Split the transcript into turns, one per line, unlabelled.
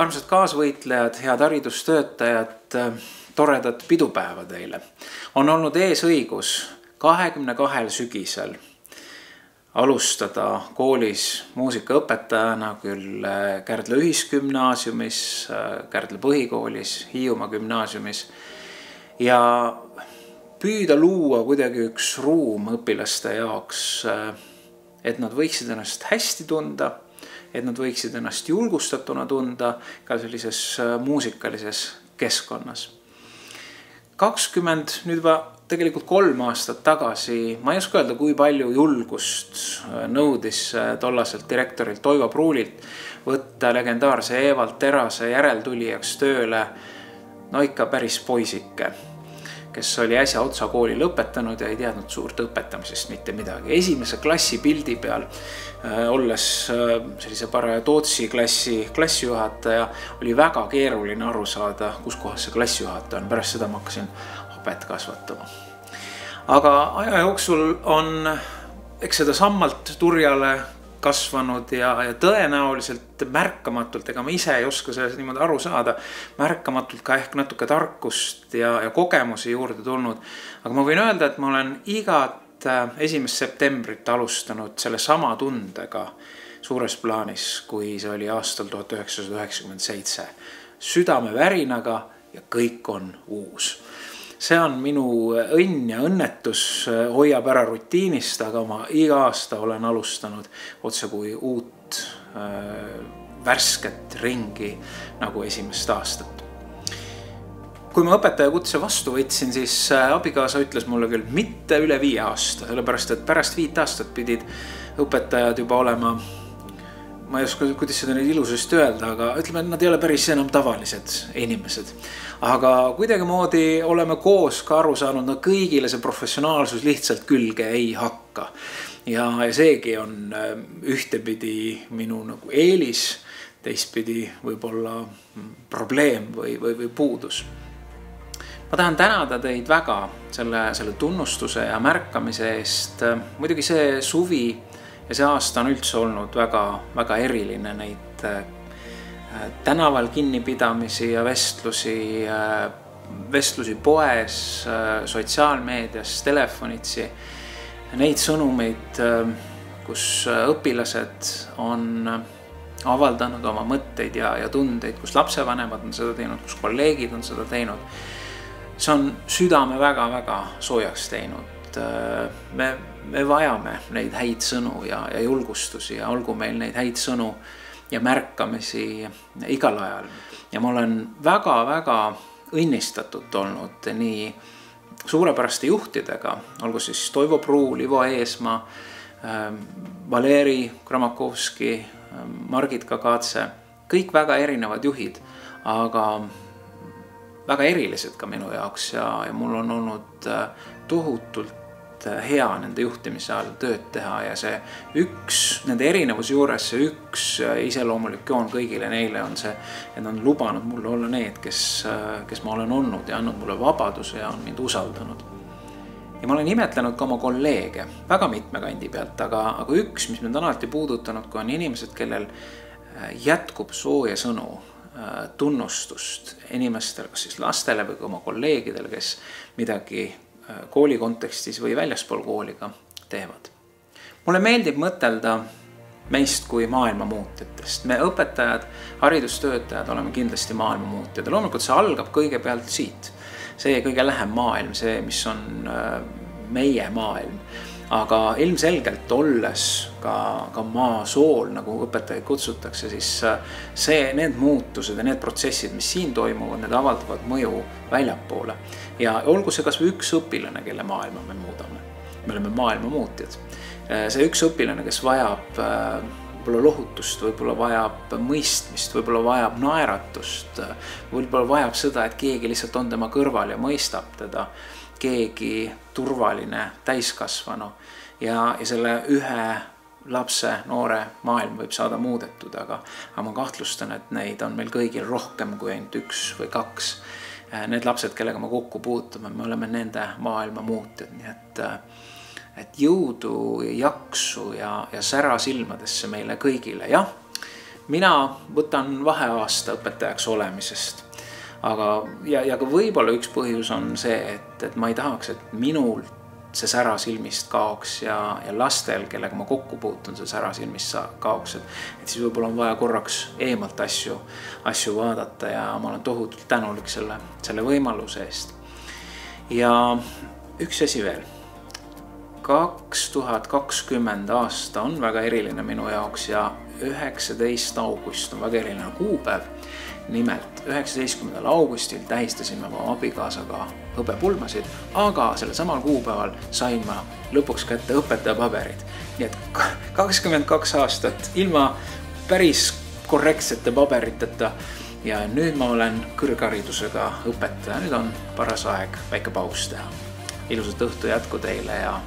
armsad kaasvõitlejad, head haridustöötajad, toredat pidupäeva teile. On olnud eesõigus 22 sügisel alustada koolis muusikaõpetajana küll Kärdla ühisgümnaasiumis, Kärdla põhikoolis, Hiiumaa gümnaasiumis ja püüda luua kuidagi üks ruum õpilaste jaoks, et nad võiksid ennast hästi tunda, et nad võiksid ennast julgustatuna tunda ka sellises muusikalises keskkonnas. 20, nüüd juba tegelikult 3 aastat tagasi, ma ei oska öelda, kui palju julgust nõudis tollaselt direktorilt Toivo Pruulilt võtta legendaarse Evald Terase järeltulijaks tööle no ikka päris poisike, kes oli äsja Otsa kooli lõpetanud ja ei teadnud suurt õpetamisest mitte midagi. Esimese klassi pildi peal, olles sellise paraja Tootsi klassi klassijuhataja, oli väga keeruline aru saada, kus kohas see klassijuhataja on. Pärast seda ma hakkasin habet kasvatama. Aga aja jooksul on eks seda sammalt turjale kasvanud ja tõenäoliselt märkamatult, ega ma ise ei oska sellest niimoodi aru saada, märkamatult ka ehk natuke tarkust ja kogemusi juurde tulnud. Aga ma võin öelda, et ma olen igat 1. septembrit alustanud selle sama tundega suures plaanis, kui see oli aastal 1997. Südame värinaga ja kõik on uus. See on minu õnn ja õnnetus, hoiab ära rutiinist, aga ma iga aasta olen alustanud otse kui uut värsket ringi nagu esimest aastat. Kui ma õpetaja kutse vastu võtsin, siis abikaasa ütles mulle küll mitte üle 5 aasta, sellepärast et pärast 5 aastat pidid õpetajad juba olema, ma ei oska, kuidas seda nüüd ilusasti öelda, aga ütleme, et nad ei ole päris enam tavalised inimesed. Aga kuidagi moodi oleme koos ka aru saanud, no kõigile see professionaalsus lihtsalt külge ei hakka. Ja seegi on ühtepidi minu nagu eelis, teistpidi võib-olla probleem või puudus. Ma tahan tänada teid väga selle tunnustuse ja märkamise eest. Muidugi see suvi ja see aasta on üldse olnud väga eriline, neid tänaval kinnipidamisi ja vestlusi poes, sotsiaalmeedias, telefonitsi. Neid sõnumeid, kus õpilased on avaldanud oma mõtteid ja tundeid, kus lapsevanemad on seda teinud, kus kolleegid on seda teinud. See on südame väga soojaks teinud. Me vajame neid häid sõnu ja julgustusi ja olgu meil neid häid sõnu ja märkamisi igal ajal. Ja ma olen väga õnnistatud olnud nii suurepäraste juhtidega, olgu siis Toivo Pruul, Ivo Eesmaa, Valeri Kramakovski, Margit Kagatse, kõik väga erinevad juhid, aga väga erilised ka minu jaoks ja mul on olnud tohutult hea nende juhtimise all tööd teha ja see üks, nende erinevuse juures see üks iseloomulik joon kõigile neile on see, et on lubanud mulle olla need, kes ma olen olnud ja andnud mulle vabaduse ja on mind usaldanud. Ja ma olen imetlenud ka oma kolleege väga mitme kandi pealt, aga üks, mis mind on alati puudutanud, kui on inimesed, kellel jätkub sooja sõnu, tunnustust inimestele, kas siis lastele või oma kolleegidele, kes midagi kooli kontekstis või väljaspool kooliga teevad. Mulle meeldib mõtelda meist kui maailma muutjatest. Me õpetajad, haridustöötajad oleme kindlasti maailma muutjad. Ja loomulikult see algab kõigepealt siit. See kõige lähem maailm, see, mis on meie maailm. Aga ilmselgelt olles ka maa sool, nagu õpetajaid kutsutakse, siis need muutused ja need protsessid, mis siin toimuvad, need avaldavad mõju väljapoole. Ja olgu see kas või üks õpilane, kelle maailma me muudame. Me oleme maailma muutjad. See üks õpilane, kes vajab võib-olla lohutust, võib-olla vajab mõistmist, võib-olla vajab naeratust, võib-olla vajab seda, et keegi lihtsalt on tema kõrval ja mõistab teda, keegi turvaline täiskasvanu ja selle ühe lapse, noore maailm võib saada muudetud, aga ma kahtlustan, et neid on meil kõigil rohkem kui ainult 1 või 2. Need lapsed, kellega me kokku puutume, me oleme nende maailma muutjad, nii et jõudu ja jaksu ja sära silmadesse meile kõigile. Jah, mina võtan vaheaasta õpetajaks olemisest. Aga, ja ka võib-olla üks põhjus on see, et ma ei tahaks, et minul see sära silmist kaoks ja lastel, kellega ma kokku puutun, see sära silmist kaoks. Et siis võib-olla on vaja korraks eemalt asju vaadata ja ma olen tohutult tänulik selle võimaluse eest. Ja üks asi veel. 2020 aasta on väga eriline minu jaoks ja 19. august on väga eriline kuupäev. Nimelt 19. augustil tähistasime oma abikaasaga hõbepulmasid, aga selle samal kuupäeval sain ma lõpuks kätte õpetajapaberid. Nii et 22 aastat ilma päris korrektsete paberiteta ja nüüd ma olen kõrgharidusega õpetaja. Nüüd on paras aeg väike paus teha. Ilusat õhtu jätku teile ja